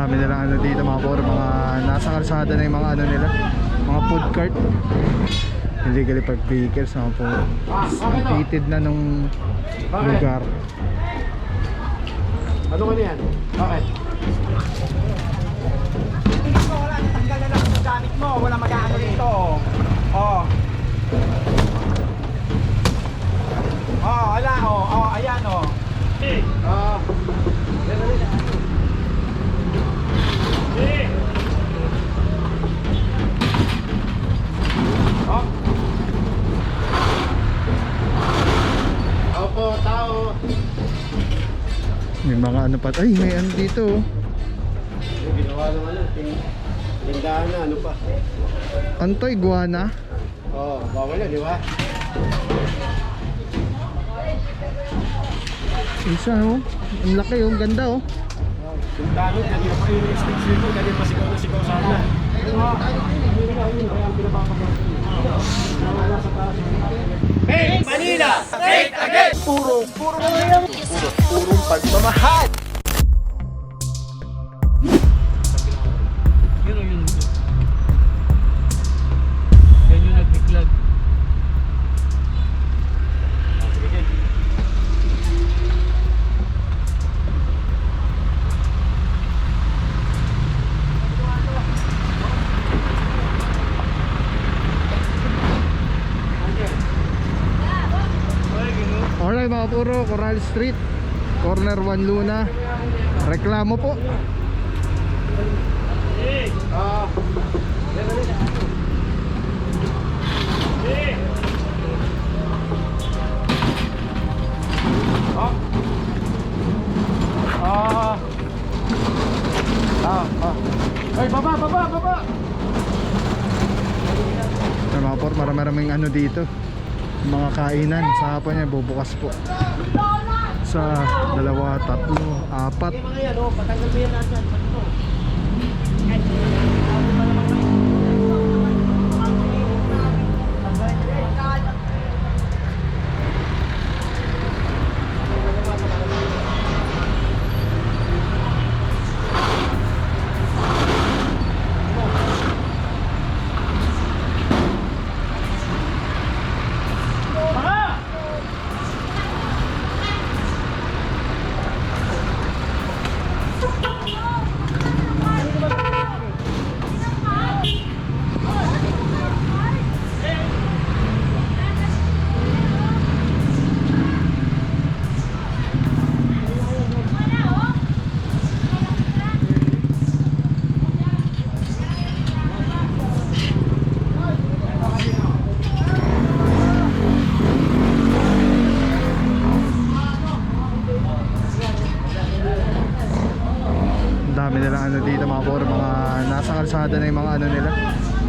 dami nilang ano dito mga por, mga nasa kalsada na yung mga ano nila, mga food cart, illegally parked vehicles mga por. Heated na nung lugar. Ano ka niyan? Bakit? Wala, tanggal na lang ang gamit mo. Wala mag-aano rito. Oh. Oh, wala. Oh, ayan oh. Ah. Oh. Opo, tao. May mga ano pa, ay may ano dito oh. Ginawa naman yun. Tindahan na, ano pa? Antoy Guana. Oo, bawal yan, di ba? Isa oh, ang laki oh, ang ganda oh. Yung tanong, kanina pa yung sticks dito, kanina pa sigaw na sigaw sana. Hey, Manila! Straight again! Purong pagmamahal! Yun o yun. Yan yung nagbiglag. Alright mga puro, Coral Street, corner 1 Luna. Reklamo po. Ah. Oh. Ay, baba! Sa mga por, maraming ano dito, mga kainan. Sa hapon niya bubukas po. Sa 2, 3, 4. Mga yan oh, patanggal mo yan natin. Dami nilang ano dito mga por, mga nasa kalsada na yung mga ano nila,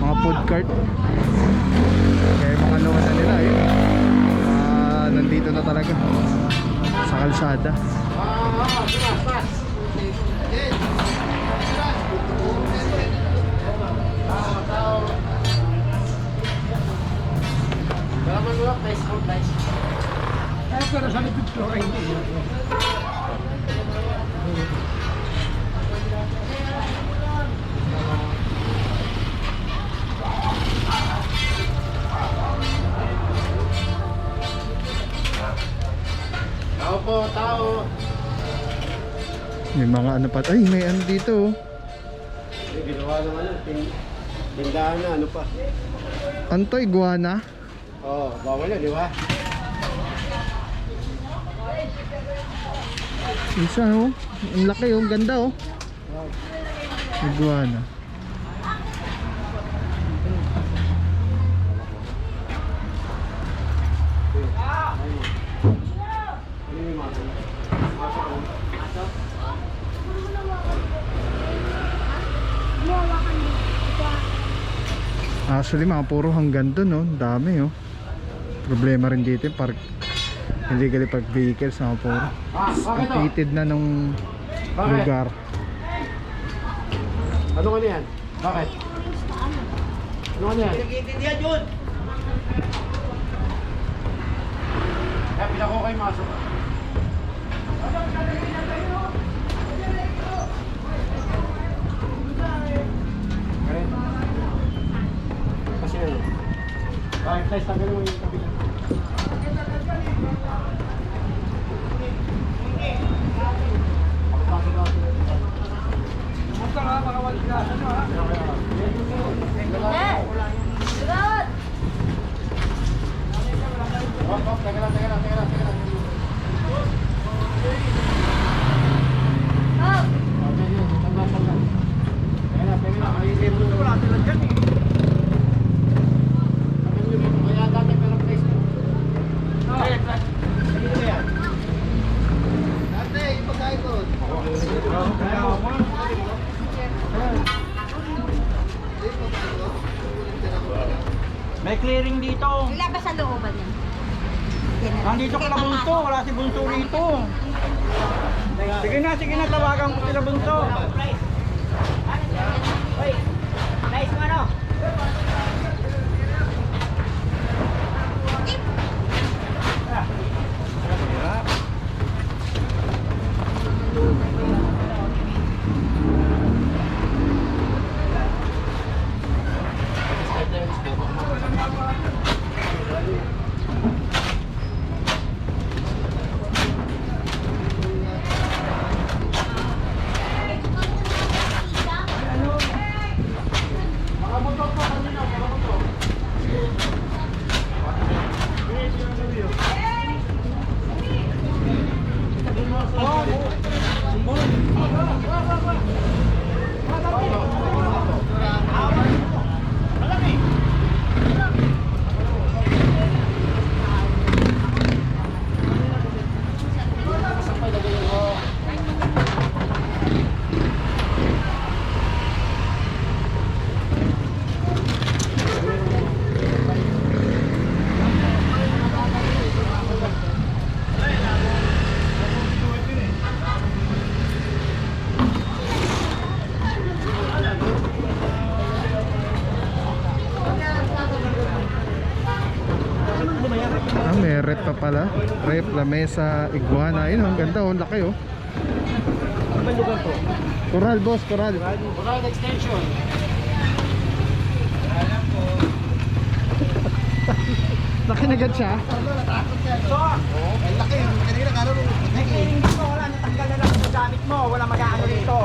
mga food cart. Kaya yung mga lona nila nandito na talaga sa kalsada. Salamat mo, guys. Kaya ko na sa likod ko ay hindi. Opo, tao. May mga ano pa, ay may ano dito oh. Ginawa naman yun. Tindahan na, ano pa? Antoy Guana. Oo, bawal yan, di ba? Isa oh, ang laki oh, ang ganda oh. Guana. Actually mga puro hanggang doon oh, dami oh. Problema rin dito yung illegally parked vehicles mga puro. Bakit to? Heated na nung lugar. Ano ka niyan? Bakit? Ano ka niyan? Pinag-iintindihan yun! Kaya pinako kayo masok. Guys, tagal mo yung kabila. May clearing dito. Wala ba sa looban yan? Nandito ka na Bunso, wala si Bunso rito. Sige na, tawagan ko sila Bunso. Nice mo ano? May rep pa pala. Rep, lamesa, iguana. Ayun, ang ganda oh, laki oh. Ano lugar to? Coral boss, coral. Coral extension. Laki na agad siya. Ay, laki. Kanina kala mo. May clearing dito, wala. Natanggal na lang yung gamit mo. Wala mag-aano rito.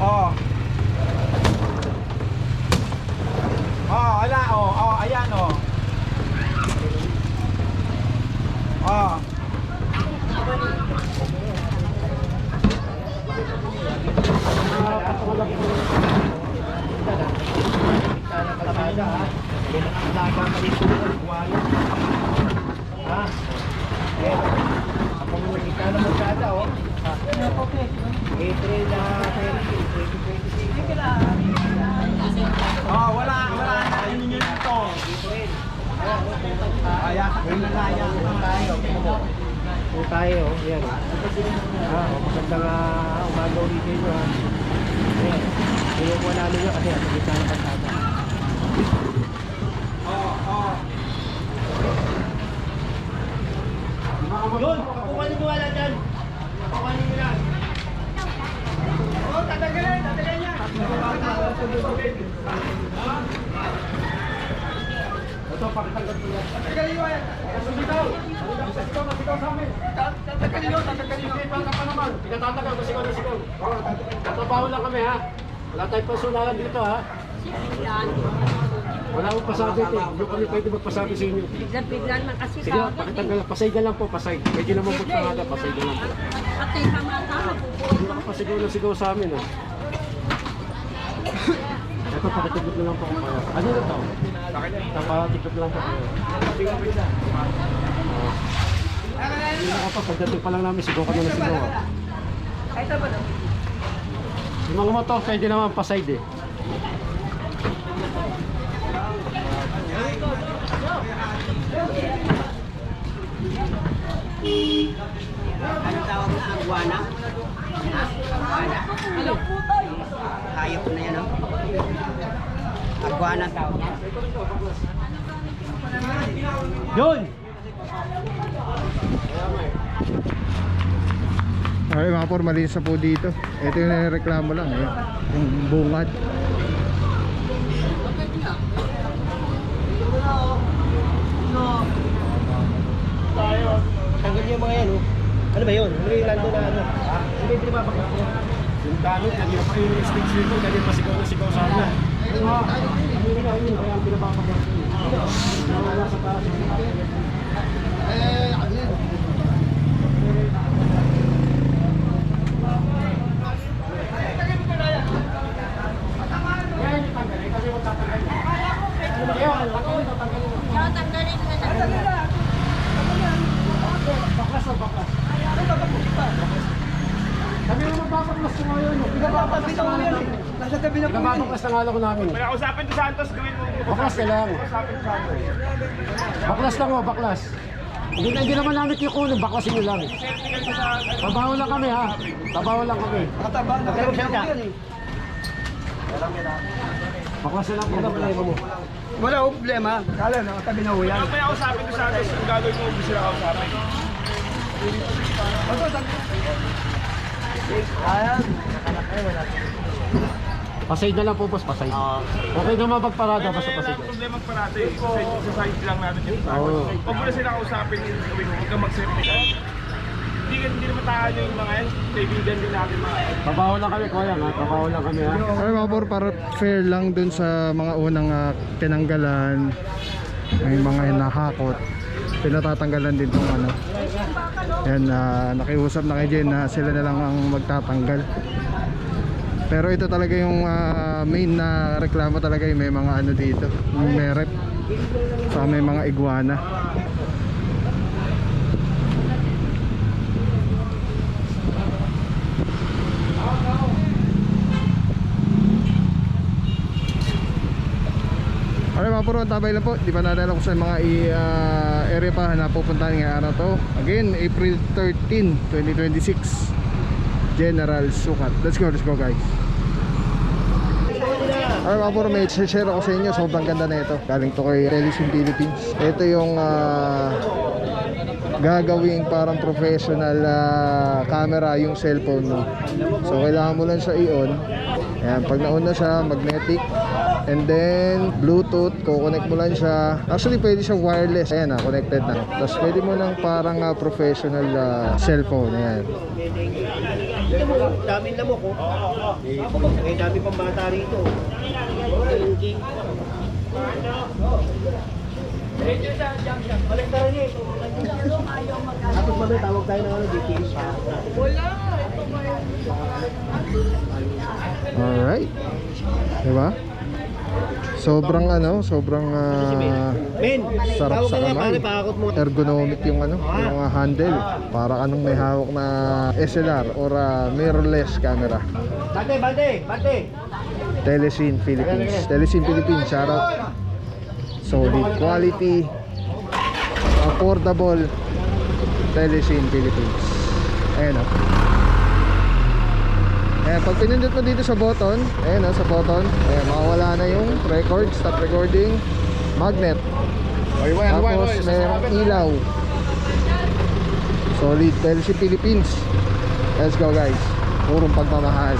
Oh. Oh, wala. Oh, ayan oh. Oh. Oh, wala na yun dito. Ayan, pinalaya Tayo, yan. Magandang umaga ulit sa inyo. Ayan. Kinukuha namin yun kasi sa gitna ng kalsada. Yun! Pakuha niyo mo wala dyan! Pakuha niyo yan! Tatagalin niya. Ito, pakitanggal ko yan. Tatagalin mo yan. Sumitaw sa amin. Tatagalin mo. Ipang ka pa naman. Pinatatagal ko sigaw na sigaw. Tatrabaho lang kami ha. Wala tayong pasunalan dito ha. Wala akong pasabi ito. Hindi kami pwede magpasabi sa inyo. Biglan man kasi Sige, pakitanggal lang. Pasay na lang po, pasay. Pwede naman magpangada, pasay na lang po. Patay ka mata. Hindi nakapasigaw na sigaw sa amin ha. Ito, pakitigot na lang po ako kaya. Ano na ito? Napatigot na lang po kayo. Hindi na kapag pagdating pa lang namin, sigaw ka na na sigaw ha. Yung mga motor, pwede naman paside eh. Ano tawag na agwana? Ha? Agwana? Alam po tayo. Hayop na yan oh. Agwana tawag niya. Yun! Okay mga por, malinis na po dito. Ito yung reklamo lang eh. Yung bungad. Tanggal niyo yung mga yan, oh. Ano ba yun? Ano yung lando na ano? Ano yung pinapapakita niya? Yung tanong, kanina pa yung stage dito, kanina pa sigaw na sigaw sana. Yun, kaya ang pinapapakita niya. Wala sa taas. Kaya tanggalin ko na. Kami naman magpapaklas ko ngayon. Nasa tabi na po yun. Pinapapaklas na ngalo ko namin. Kaya usapin ko Santos, gawin mo. Baklas ka lang. Usapin ko Santos. Baklas lang o, baklas. Hindi naman namin kikunin, baklasin nyo lang. Tabaho lang kami ha. Tabaho lang kami. Mataba na. Pero siya yan eh. Baklasin lang po. Problema mo. Wala akong problema. Kala na, tabi na ho yan. Kaya usapin ko Santos, ang gagawin mo, gusto sila kausapin. Pasay na lang po, boss. Pasay. Okay naman pagparada, basta pasay. Wala problema parate eh. Sa side lang natin yung Oo. Huwag mo na sila kausapin yung gawin mo, huwag kang mag-septic. Hindi naman tayo yung mga yan, kaibigan din natin mga yan. Tabaho lang kami, kuya. Ha? Tabaho lang kami ha. Ay mga por, para fair lang dun sa mga unang tinanggalan, may mga nahakot, pinatatanggalan din tong ano. Yan, nakiusap na kay Jen na sila na lang ang magtatanggal. Pero ito talaga yung main na reklamo talaga yung may mga ano dito, yung meret, saka may mga iguana. Alright mga puro, tabay lang po. Di pa natin alam kung sa mga area pa na pupuntahan ngayong araw to. Again, April 13, 2026, General Sukat. Let's go guys. Alright mga puro, may share ako sa inyo. Sobrang ganda na ito. Galing to kay Telesim Philippines. Ito yung gagawing parang professional camera yung cellphone mo. So kailangan mo lang siya i-on. Ayan, pag nauna siya, magnetic. And then Bluetooth, kukonect mo lang siya. Actually pwede siya wireless. Ayan connected na. Tapos pwede mo ng parang professional cellphone. Ayan. Dami na mo ko. Eh, dami pang bata rito. Tapos mamaya tawag tayo ng ano, details pa. Alright. Diba? Sobrang Men, sarap tawag sa ka nga, kamay. pare, pakakot mo. Ergonomic yung yung handle. Para anong may hawak na SLR or mirrorless camera. Bate! Telesim Philippines. Telesim Philippines, shout out. Solid quality, affordable. Telesim Philippines. Ayan Ayan, pag pinindot mo dito sa button, ayan sa button, ayan, makawala na yung record, stop recording, magnet. Tapos mayroong ilaw. Solid, Telesim Philippines. Let's go guys. Purong pagmamahal.